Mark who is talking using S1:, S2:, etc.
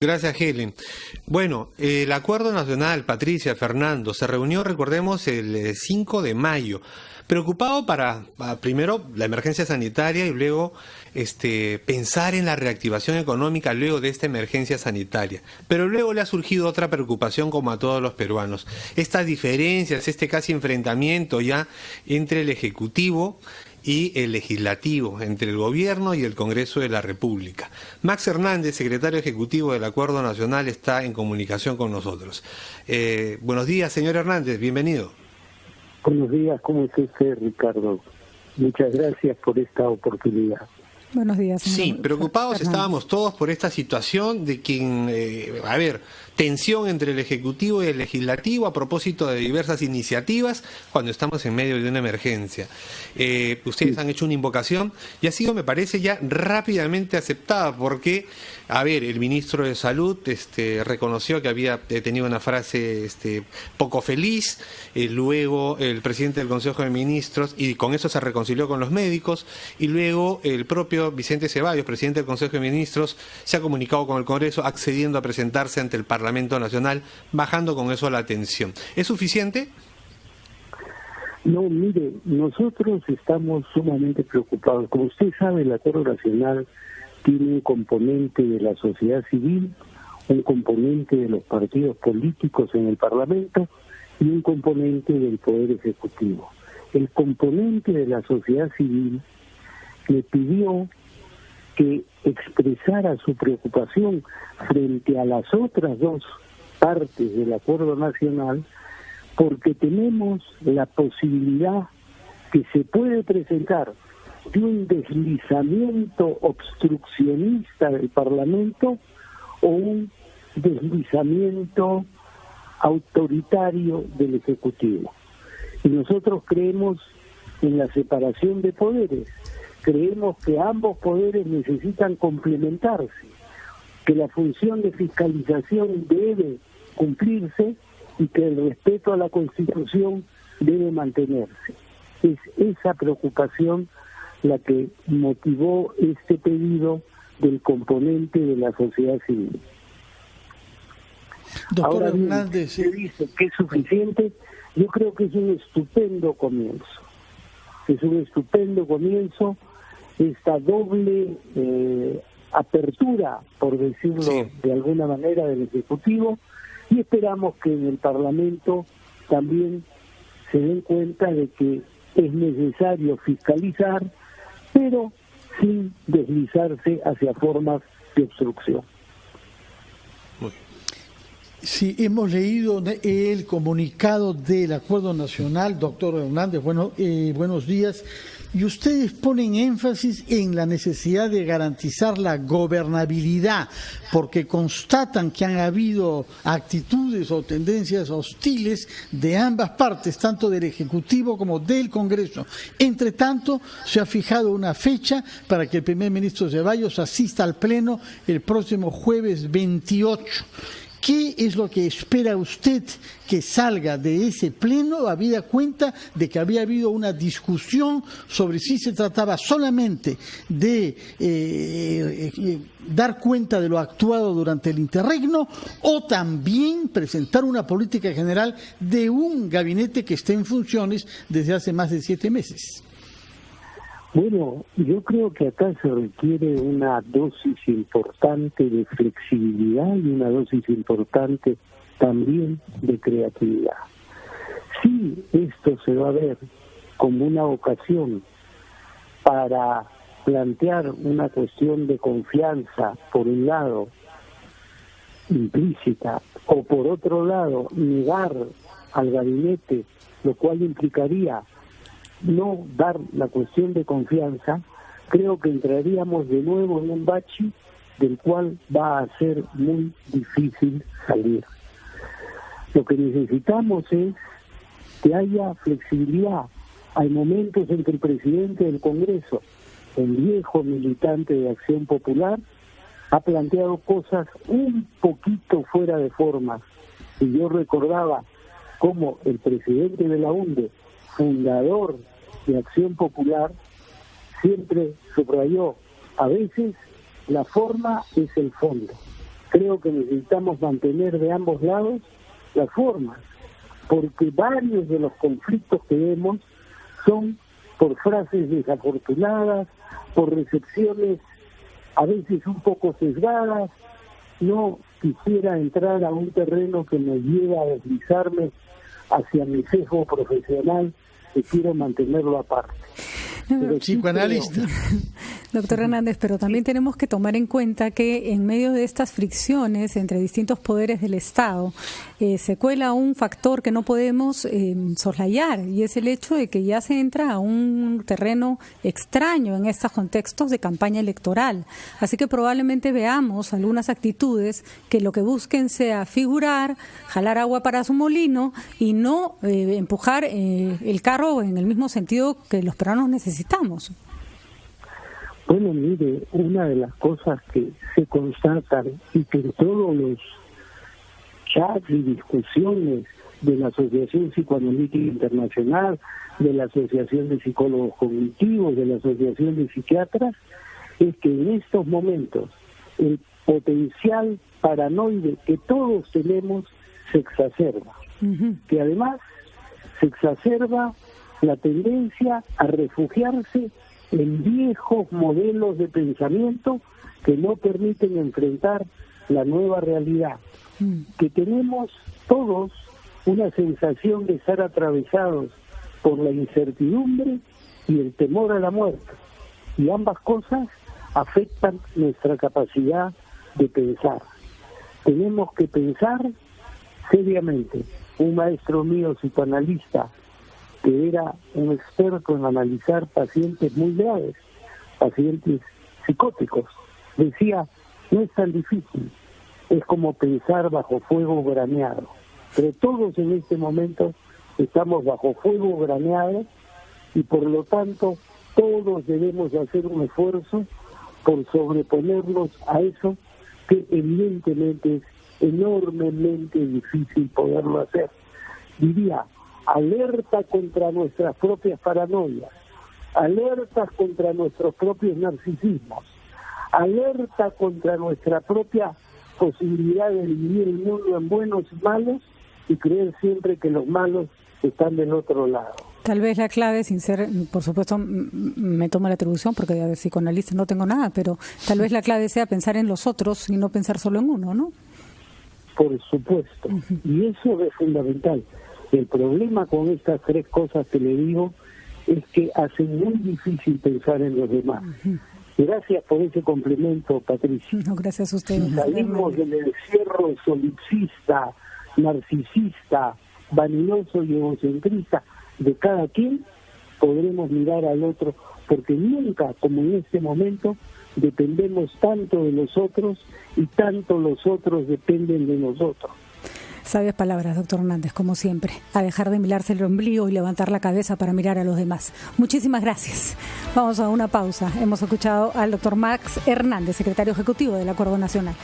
S1: Gracias, Helen. Bueno, el Acuerdo Nacional, Patricia, Fernando, se reunió, recordemos, el 5 de mayo, preocupado para primero la emergencia sanitaria y luego pensar en la reactivación económica luego de esta emergencia sanitaria. Pero luego le ha surgido otra preocupación como a todos los peruanos. Estas diferencias, casi enfrentamiento ya entre el Ejecutivo y el Legislativo, entre el Gobierno y el Congreso de la República. Max Hernández, secretario ejecutivo del Acuerdo Nacional, está en comunicación con nosotros. Buenos días, señor Hernández, bienvenido.
S2: Buenos días, ¿cómo está usted, Ricardo? Muchas gracias por esta oportunidad.
S3: Buenos días, señor.
S1: Sí, preocupados estábamos todos por esta situación de que, tensión entre el Ejecutivo y el Legislativo a propósito de diversas iniciativas cuando estamos en medio de una emergencia. Ustedes han hecho una invocación y ha sido, me parece, ya rápidamente aceptada porque, el ministro de Salud reconoció que había tenido una frase poco feliz, luego el presidente del Consejo de Ministros, y con eso se reconcilió con los médicos, y luego el propio Vicente Ceballos, presidente del Consejo de Ministros, se ha comunicado con el Congreso accediendo a presentarse ante el Parlamento Nacional, bajando con eso la tensión. ¿Es suficiente?
S2: No, mire, nosotros estamos sumamente preocupados. Como usted sabe, el Acuerdo Nacional tiene un componente de la sociedad civil, un componente de los partidos políticos en el Parlamento y un componente del Poder Ejecutivo. El componente de la sociedad civil le pidió que expresara su preocupación frente a las otras dos partes del Acuerdo Nacional, porque tenemos la posibilidad que se puede presentar de un deslizamiento obstruccionista del Parlamento o un deslizamiento autoritario del Ejecutivo. Y nosotros creemos en la separación de poderes. Creemos que ambos poderes necesitan complementarse, que la función de fiscalización debe cumplirse y que el respeto a la Constitución debe mantenerse. Es esa preocupación la que motivó este pedido del componente de la sociedad civil.
S4: Doctor
S2: Ahora bien,
S4: Hernández,
S2: se dice que es suficiente. Yo creo que es un estupendo comienzo. Es un estupendo comienzo esta doble apertura, por decirlo de alguna manera, del Ejecutivo, y esperamos que en el Parlamento también se den cuenta de que es necesario fiscalizar, pero sin deslizarse hacia formas de obstrucción.
S4: Sí, hemos leído el comunicado del Acuerdo Nacional, doctor Hernández, buenos días, y ustedes ponen énfasis en la necesidad de garantizar la gobernabilidad, porque constatan que han habido actitudes o tendencias hostiles de ambas partes, tanto del Ejecutivo como del Congreso. Entre tanto, se ha fijado una fecha para que el primer ministro Ceballos asista al Pleno el próximo jueves 28. ¿Qué es lo que espera usted que salga de ese pleno, habida cuenta de que había habido una discusión sobre si se trataba solamente de dar cuenta de lo actuado durante el interregno o también presentar una política general de un gabinete que esté en funciones desde hace más de 7 meses?
S2: Bueno, yo creo que acá se requiere una dosis importante de flexibilidad y una dosis importante también de creatividad. Si esto se va a ver como una ocasión para plantear una cuestión de confianza, por un lado, implícita, o por otro lado, negar al gabinete, lo cual implicaría no dar la cuestión de confianza, creo que entraríamos de nuevo en un bache del cual va a ser muy difícil salir. Lo que necesitamos es que haya flexibilidad. Hay momentos en que el presidente del Congreso, el viejo militante de Acción Popular, ha planteado cosas un poquito fuera de forma. Y yo recordaba cómo el presidente de la UNDE, fundador de Acción Popular, siempre subrayó: a veces la forma es el fondo. creo que necesitamos mantener de ambos lados las formas, porque varios de los conflictos que vemos son por frases desafortunadas, por recepciones a veces un poco sesgadas. No quisiera entrar a un terreno que me lleva a deslizarme hacia mi sesgo profesional, que quiero mantenerlo aparte.
S4: Psicoanalista.
S3: Doctor Hernández, pero también tenemos que tomar en cuenta que en medio de estas fricciones entre distintos poderes del Estado se cuela un factor que no podemos soslayar, y es el hecho de que ya se entra a un terreno extraño en estos contextos de campaña electoral. Así que probablemente veamos algunas actitudes que lo que busquen sea figurar, jalar agua para su molino y no empujar el carro en el mismo sentido que los peruanos necesitamos.
S2: Bueno, mire, una de las cosas que se constatan y que en todos los chats y discusiones de la Asociación Psicoanalítica Internacional, de la Asociación de Psicólogos Cognitivos, de la Asociación de Psiquiatras, es que en estos momentos el potencial paranoide que todos tenemos se exacerba, que además se exacerba la tendencia a refugiarse en viejos modelos de pensamiento que no permiten enfrentar la nueva realidad, que tenemos todos una sensación de estar atravesados por la incertidumbre y el temor a la muerte, y ambas cosas afectan nuestra capacidad de pensar. Tenemos que pensar seriamente. Un maestro mío psicoanalista, que era un experto en analizar pacientes muy graves, pacientes psicóticos, decía: no es tan difícil, es como pensar bajo fuego graneado. Pero todos en este momento estamos bajo fuego graneado, y por lo tanto todos debemos hacer un esfuerzo por sobreponernos a eso, que evidentemente es enormemente difícil poderlo hacer. Diría: alerta contra nuestras propias paranoias, alertas contra nuestros propios narcisismos, alerta contra nuestra propia posibilidad de dividir el mundo en buenos y malos y creer siempre que los malos están del otro lado.
S3: Tal vez la clave, sin ser, por supuesto, me tomo la atribución porque de psicoanalista no tengo nada, pero tal vez la clave sea pensar en los otros y no pensar solo en uno, ¿no?
S2: Por supuesto, y eso es fundamental. El problema con estas tres cosas que le digo es que hacen muy difícil pensar en los demás. Gracias por ese complemento, Patricia.
S3: No, gracias a usted.
S2: Si salimos del encierro solipsista, narcisista, vanidoso y egocentrista de cada quien, podremos mirar al otro, porque nunca, como en este momento, dependemos tanto de los otros y tanto los otros dependen de nosotros.
S3: Sabias palabras, doctor Hernández, como siempre. A dejar de mirarse el ombligo y levantar la cabeza para mirar a los demás. Muchísimas gracias. Vamos a una pausa. Hemos escuchado al doctor Max Hernández, secretario ejecutivo del Acuerdo Nacional.